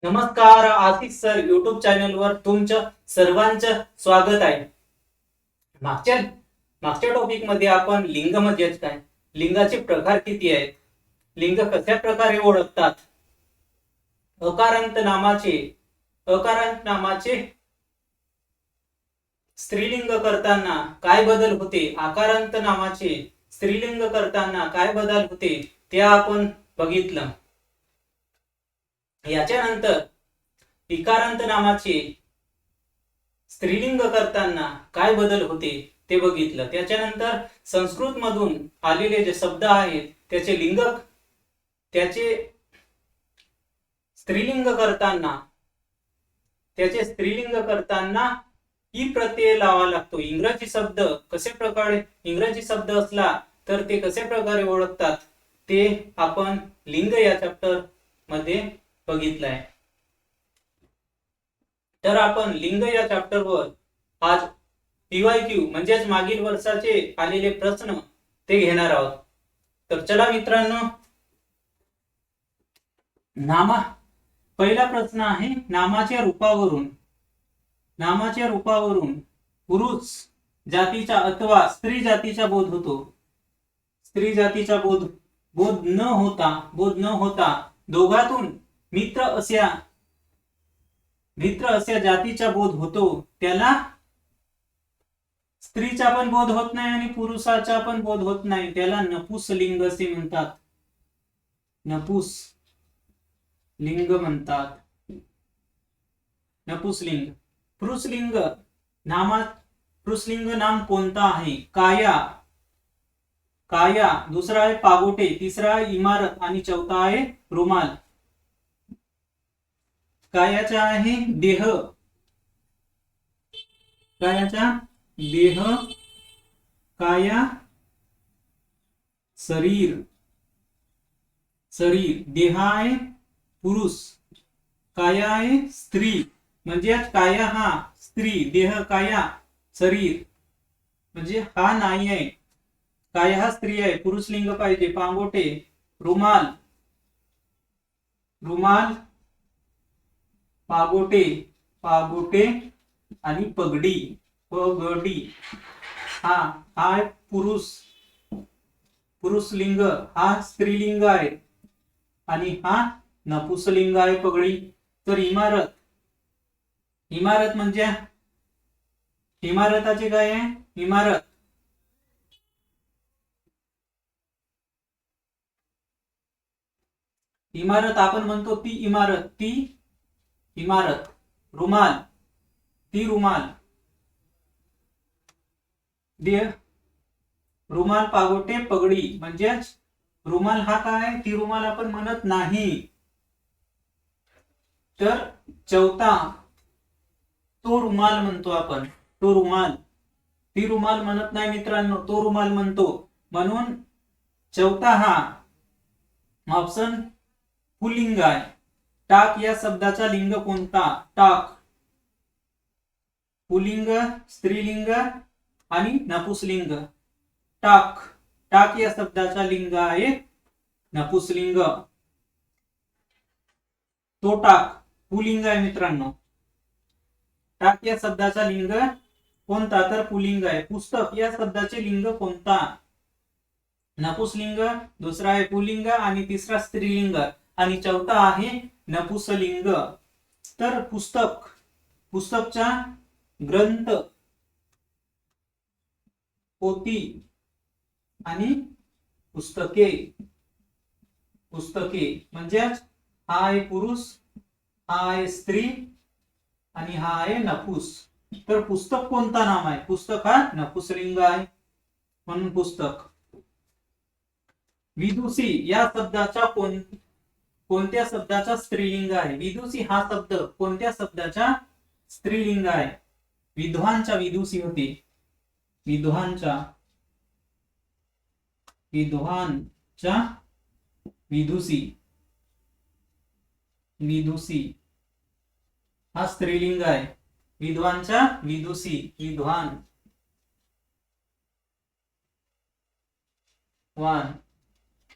नमस्कार, Ashish sir YouTube चॅनलवर तुमचं सर्वांचं स्वागत आहे. मागच्या मागच्या टॉपिक मध्ये आपण लिंग म्हणजेच काय, लिंगाचे प्रकार किती आहेत, लिंग कशा प्रकारे ओळखतात, अकारांत नामाचे स्त्रीलिंग करताना काय बदल होते, आकारांत नामाचे स्त्रीलिंग करताना काय बदल होते ते आपण बघितलं. याच्यानंतर इकारांत नामाचे स्त्रीलिंग करताना काय बदल होते ते बघितलं. त्याच्यानंतर संस्कृत मधून आलेले जे शब्द आहेत त्याचे स्त्रीलिंग करताना ई प्रत्यय लावा लागतो. इंग्रजी शब्द असला तर ते कसे प्रकारे ओळखतात ते आपण लिंग या चॅप्टर मध्ये बघितलंय. तर आपण लिंग या चॅप्टरवर आज PYQ म्हणजेच मागील वर्षाचे आलेले प्रश्न ते घेणार आहोत. तर चला मित्रांनो, पहिला प्रश्न आहे, नामाच्या रूपावरून पुरुष जातीचा अथवा स्त्री जातीचा बोध होतो. स्त्री जातीचा बोध न होता दोघातून मित्र अशा जातीचा बोध होतो. त्याला स्त्रीचा पण बोध होत नाही आणि पुरुषाचा पण बोध होत नाही. त्याला नपुंसकलिंग असे म्हणतात. नपुंसकलिंग म्हणतात. नपुंसकलिंग. पुरुषलिंग नाम कोणता आहे? काया, दुसरा आहे पागोटे, तिसरा आहे इमारत आणि चौथा आहे रुमाल. कायाचा आहे देह. काया शरीर. देह आहे पुरुष, काया आहे स्त्री. म्हणजे काया हा स्त्री, देह काया शरीर म्हणजे हा नाही आहे. काया हा स्त्री आहे, पुरुषलिंग पाहिजे. पांगोटे, रुमाल, पागोटे आणि पगडी. हा आहे पुरुषलिंग, हा स्त्रीलिंग आहे आणि हा नपुंसकलिंग आहे पगडी. तर इमारत म्हणजे इमारताचे काय आहे? इमारत आपण म्हणतो ती इमारत. रुमाल, ती रुमाल. रुमाल, पागोटे, पगडी. म्हणजेच रुमाल हा काय, ती रुमाल आपण म्हणत नाही. तर चौथा तो रुमाल म्हणतो आपण. तो रुमाल, ती रुमाल म्हणत नाही मित्रांनो, तो रुमाल म्हणतो. म्हणून चौथा हा ऑप्शन पुल्लिंग आहे. टाक या शब्दाचा लिंग कोणता? टाक पुल्लिंग, स्त्रीलिंग आणि नपुंसकलिंग. टाक या शब्दाचा लिंग आहे नपुंसकलिंग. तो टाक पुल्लिंग आहे मित्रांनो. टाक या शब्दाचा लिंग कोणता? तर पुल्लिंग आहे. पुस्तक या शब्दाचे लिंग कोणता? नपुंसकलिंग, दुसरा आहे पुल्लिंग आणि तिसरा स्त्रीलिंग आणि चौथा आहे नपुंसकलिंग. तर पुस्तकचा ग्रंथ, पोथी आणि पुस्तके म्हणजे हा आहे पुरुष, हा आहे स्त्री आणि हा आहे नपुंस. तर पुस्तक कोणता नाम आहे? पुस्तक हा नपुंसकलिंग आहे म्हणून पुस्तक. विदुषी या शब्दाचा कोणत्या शब्दाचा स्त्रीलिंग आहे? विदुषी हा शब्द कोणत्या शब्दाचा स्त्रीलिंग आहे? विद्वानचा विदुषी होते. विद्वानचा विदुषी हा स्त्रीलिंग आहे. विद्वानचा विदुषी,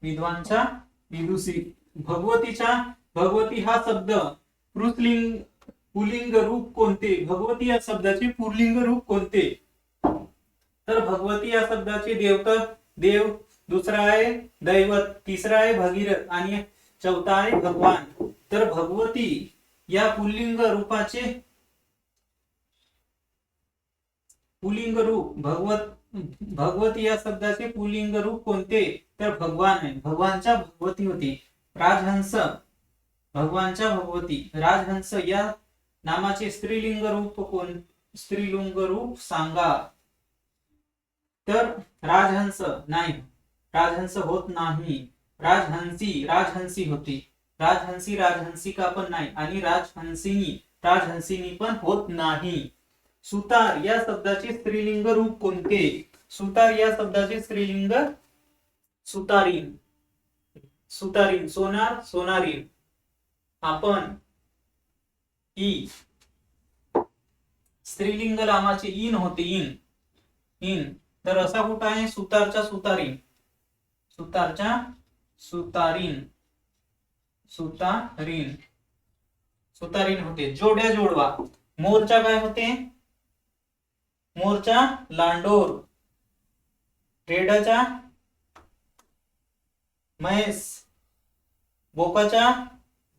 विद्वानचा विदुषी. भगवती हा शब्द पुरुषलिंग पुल्लिंग रूप कोणते? भगवती या शब्दाचे पुल्लिंग रूप कोणते? तर भगवती या शब्दाचे देव, दुसरा आहे दैवत, तिसरा आहे भगीरथ आणि चौथा आहे भगवान. तर भगवती या पुल्लिंग रूपाचे पुल्लिंग रूप भगवती या शब्दाचे पुल्लिंग रूप कोणते? तर भगवान आहे. भगवानच्या भगवती होती. राजहंस भगवानच्या भगवती. राजहंस या नामाचे स्त्रीलिंग रूप सांगा. तर राजहंस नाही, राजहंस होत नाही. राजहंसी होती. राजहंसिका पण नाही आणि राजहंसिनी पण होत नाही. सुतार या शब्दाचे स्त्रीलिंग रूप कोणते? सुतार या शब्दाचे स्त्रीलिंग सुतारीन. सोनार, सोनारीन. आपण ई स्त्रीलिंग नामाचे इन होते. इन तर असा कुठं आहे? सुतारच्या सुतारीन. सुतारीन होते. जोड्या जोडवा. मोरचा काय होते? मोरचा लांडोर. रेडाचा म्हैस. बोकाचा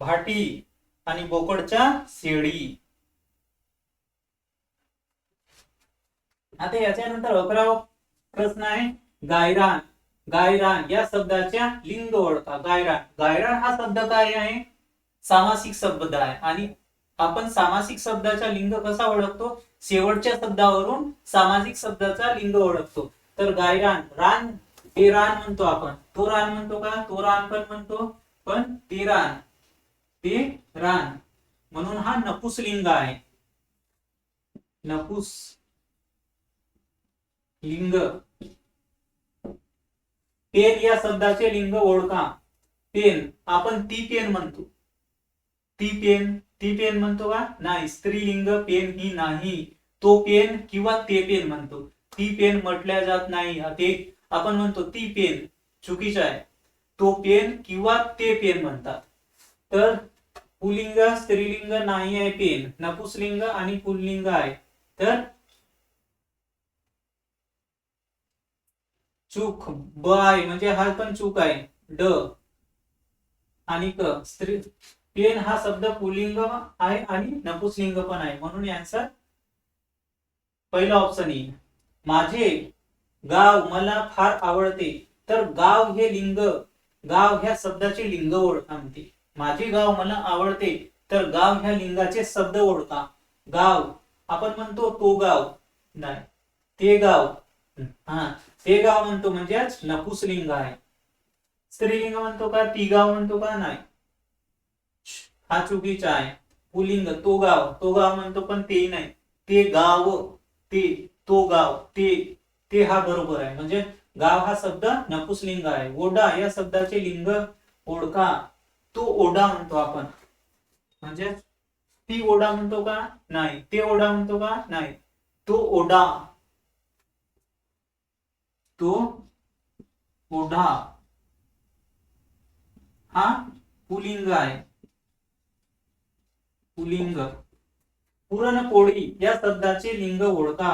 भाटी आणि बोकडचा शेळी. आता याच्यानंतर 11वा प्रश्न आहे गायरान. गायरान या शब्दाच्या लिंग ओळखा. गायरान हा शब्द काय आहे? सामासिक शब्द आहे. आणि आपण सामासिक शब्दाचा लिंग कसा ओळखतो? शेवटच्या शब्दावरून सामासिक शब्दाचा लिंग ओळखतो. तर गायरान, रान, ते रान म्हणतो आपण. तो रान म्हणतो का? तो रान पण म्हणतो, पण ते रान म्हणून हा नपुसलिंग आहे. लिंग. पेन या शब्दाचे लिंग ओळखा. पेन आपण ती पेन म्हणतो. ती पेन म्हणतो का? नाही. स्त्रीलिंग पेन ही नाही. तो पेन किंवा ते पेन म्हणतो. ती पेन म्हटल्या जात नाही. ते आपण म्हणतो ती पेन, चुकीचं आहे. तो पेन किंवा ते पेन म्हणतात. तर पुल्लिंग स्त्रीलिंग नाही आहे पेन. नपुसलिंग आणि पुल्लिंग आहे. तर चूक ब आहे, म्हणजे हा पण चूक आहे. ड आणि क. स्त्री पेन हा शब्द पुल्लिंग आहे आणि नपुसलिंग पण आहे. म्हणून आन्सर पहिला ऑप्शन येईल. माझे गाव मला फार आवडते. तर गाव हे लिंग, गाव ह्या शब्दाचे लिंग ओळखा म्हणते. माझे गाव मला आवडते. तर गाव ह्या लिंगाचे शब्द ओळखा. गाव आपण म्हणतो तो गाव, नाही ते गाव. ते गाव म्हणतो म्हणजेच नपुसलिंग आहे. स्त्रीलिंग म्हणतो का? ती गाव म्हणतो का? नाही, हा चुकीचा आहे. पुल्लिंग तो गाव म्हणतो, पण ते नाही. ते गाव, तो गाव, ते हा बरोबर आहे. म्हणजे गाव हा शब्द नपुसलिंग आहे. ओढा या शब्दाचे लिंग ओळखा. तो ओढा म्हणतो आपण. म्हणजे ती ओढा म्हणतो का? नाही. ते ओढा म्हणतो का? नाही. तो ओढा. तो ओढा हा पुल्लिंग आहे. पुल्लिंग. पुरणपोळी या शब्दाचे लिंग ओळखा.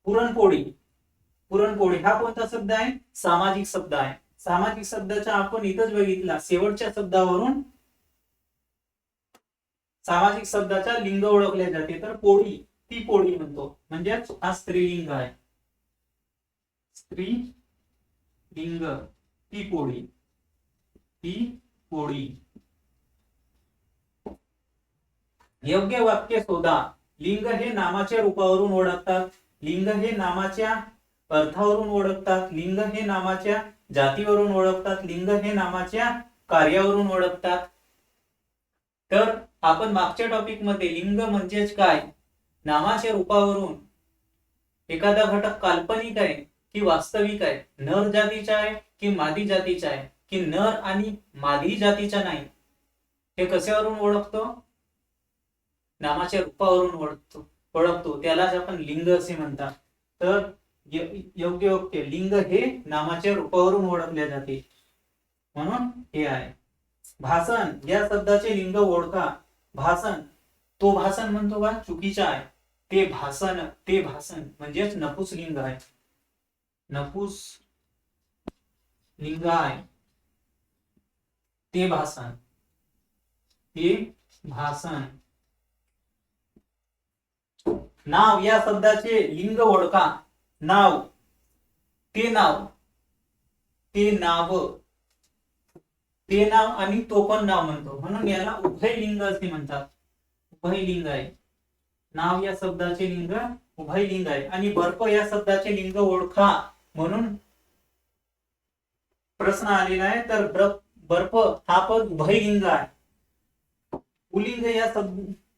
पुरणपोळी हा कोणता शब्द आहे? सामाजिक शब्द आहे. सामाजिक शब्दाचा आपण इथंच बघितला. शेवटच्या शब्दावरून सामाजिक शब्दाचा लिंग ओळखले जाते. तर पोळी, ती पोळी म्हणतो. म्हणजे हा स्त्रीलिंग आहे. स्त्रीलिंग, ती पोळी. योग्य वाक्य शोधा. लिंग हे नामाच्या रूपावरून ओळखतात. लिंग हे नामाच्या अर्थावरून ओळखतात. लिंग हे नामाच्या जातीवरून ओळखतात. लिंग हे नामाच्या कार्यावरून ओळखतात. तर आपण मागच्या टॉपिक मध्ये लिंग म्हणजेच काय, नामाच्या रूपावरून एखादा घटक काल्पनिक आहे की वास्तविक आहे, नर जातीचा आहे की मादी जातीचा आहे, की नर आणि मादी जातीचा नाही, हे कशावरून ओळखतो? नामाच्या रूपावरून ओळखतो. त्यालाच आपण लिंग असे म्हणतात. तर योग्य वाक्य, लिंग हे नामाच्या रूपावरून ओळखले जाते. म्हणून हे आहे. भाषण या शब्दाचे लिंग ओळखा. भाषण, तो भाषण म्हणतो का, चुकीचा आहे. ते भाषण म्हणजेच नपुंसकलिंग आहे. नपुंसकलिंग आहे ते भाषण. नाव या शब्दाचे लिंग ओळखा. नाव, ते नाव आणि तो पण नाव म्हणतो, म्हणून याला उभयलिंग असे म्हणतात. उभयलिंग आहे. नाव या शब्दाचे लिंग उभयलिंग आहे. आणि बर्फ या शब्दाचे लिंग ओळखा म्हणून प्रश्न आलेला आहे. तर बर्फ हा पद उभयलिंग आहे. पुलिंग या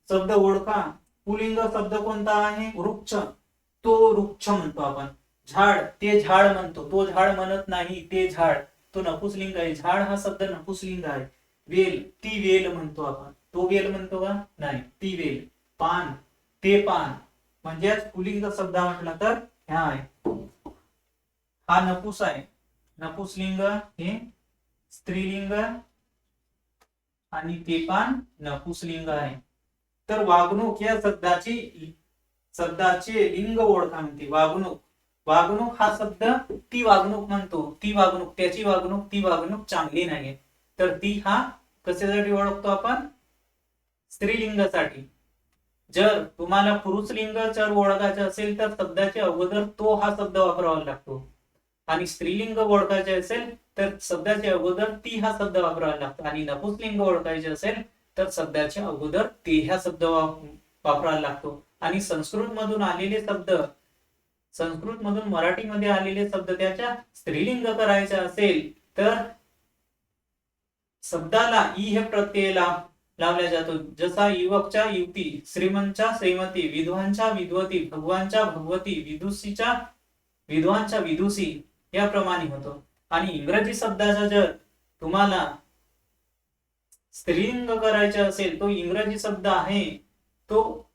शब्द ओळखा. पुलिंग शब्द कोणता आहे, वृक्ष, तो वृक्ष म्हणतो आपण. झाड, ते झाड म्हणतो, तो झाड म्हणत नाही, ते झाड, तो नपुंसकलिंग आहे. झाड हा शब्द नपुंसकलिंग आहे. वेल, ती वेल म्हणतो आपण, तो वेल म्हणतो का, नाही, ती वेल. पान, ते पान, म्हणजेच पुलिंग शब्द म्हटला तर ह्या आहे. हा नपुस आहे. नपुंसकलिंग हे स्त्रीलिंग आणि ते पण नपुंसकलिंग आहे. तर वागणूक या शब्दाचे लिंग ओळखा म्हणते. वागणूक हा शब्द ती वागणूक म्हणतो. ती वागणूक, त्याची वागणूक, ती वागणूक चांगली नाही. तर ती हा कशासाठी ओळखतो आपण, स्त्रीलिंगासाठी. जर तुम्हाला पुरुषलिंग जर ओळखायचे असेल तर शब्दाच्या अगोदर तो हा शब्द वापरावा लागतो. आणि स्त्रीलिंग ओळखायचे असेल तर शब्दाच्या अगोदर ती हा शब्द वापरावा लागतो. आणि नपुंसकलिंग ओळखायचे असेल तर शब्दाच्या अगोदर ते हा शब्द वापरावा लागतो. आणि संस्कृत मधून आलेले शब्द, संस्कृत मधून मराठीमध्ये आलेले शब्द त्याच्या स्त्रीलिंग करायचे असेल तर शब्दाला ई हे प्रत्यय लावला जातो. जसा युवकच्या युवती, श्रीमंतच्या श्रीमती, विद्वानच्या विद्वती, भगवानच्या भगवती, विदुषीच्या विद्वानच्या विदुषी याप्रमाणे होतो. आणि इंग्रजी शब्दाचा जर तुम्हाला स्त्रीलिंग करायचा असेल, तो इंग्रजी शब्द आहे तो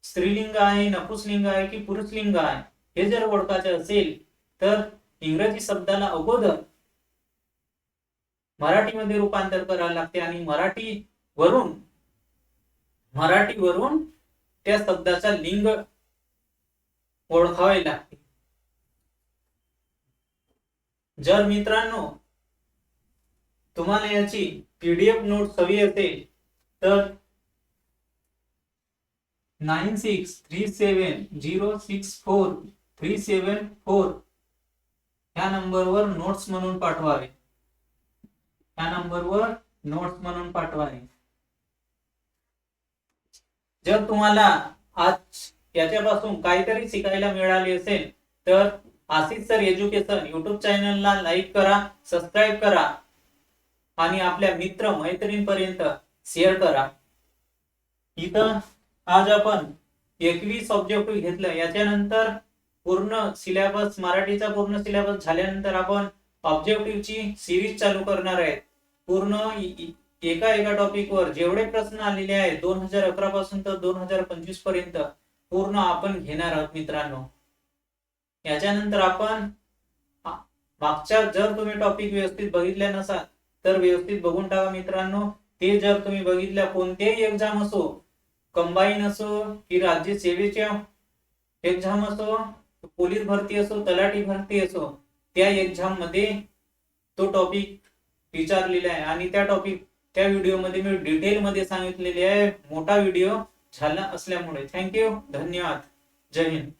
स्त्रीलिंग आहे, नपुंसकलिंग आहे की पुरुषलिंग आहे, हे जर ओळखायचे असेल तर इंग्रजी शब्दाला अगोदर मराठीमध्ये रूपांतर करावे लागते. आणि मराठीवरून त्या शब्दाचा लिंग ओळखावे लागते. जर मित्रांनो तुम्हाला याची पीडीएफ नोट हवी असेल तर 9637064374 या नंबरवर नोट्स म्हणून पाठवावे. जर तुम्हाला आज याच्यापासून काहीतरी शिकायला मिळाले असेल तर आशिष सर एज्युकेशन युट्यूब चॅनलला लाईक करा, सबस्क्राईब करा आणि आपल्या मित्र मैत्रिणींपर्यंत शेअर करा. इथं आज आपण 21 ऑब्जेक्टिव्ह घेतलं. याच्यानंतर पूर्ण सिलेबस, मराठीचा पूर्ण सिलेबस झाल्यानंतर आपण ऑब्जेक्टिव्हची सिरीज चालू करणार आहे. पूर्ण एका टॉपिकवर जेवढे प्रश्न आलेले आहेत 2011 पासून तर 2025 पर्यंत पूर्ण आपण घेणार आहोत मित्रांनो. याच्यानंतर आपण मागच्या जर तुम्ही टॉपिक व्यवस्थित बघितल्या नसाल तर व्यवस्थित बघून टाका मित्रांनो. ते जर तुम्ही बघितल्या, कोणतेही एक्झाम असो, कंबाईन असो की राज्य सेवेच्या एक्झाम असो, पोलीस भरती असो, तलाठी भरती असो, त्या एक्झाम मध्ये तो टॉपिक विचारलेला आहे. आणि त्या व्हिडिओ मध्ये मी डिटेल मध्ये सांगितलेले आहे. मोठा व्हिडिओ झाला असल्यामुळे. थँक्यू, धन्यवाद, जय हिंद.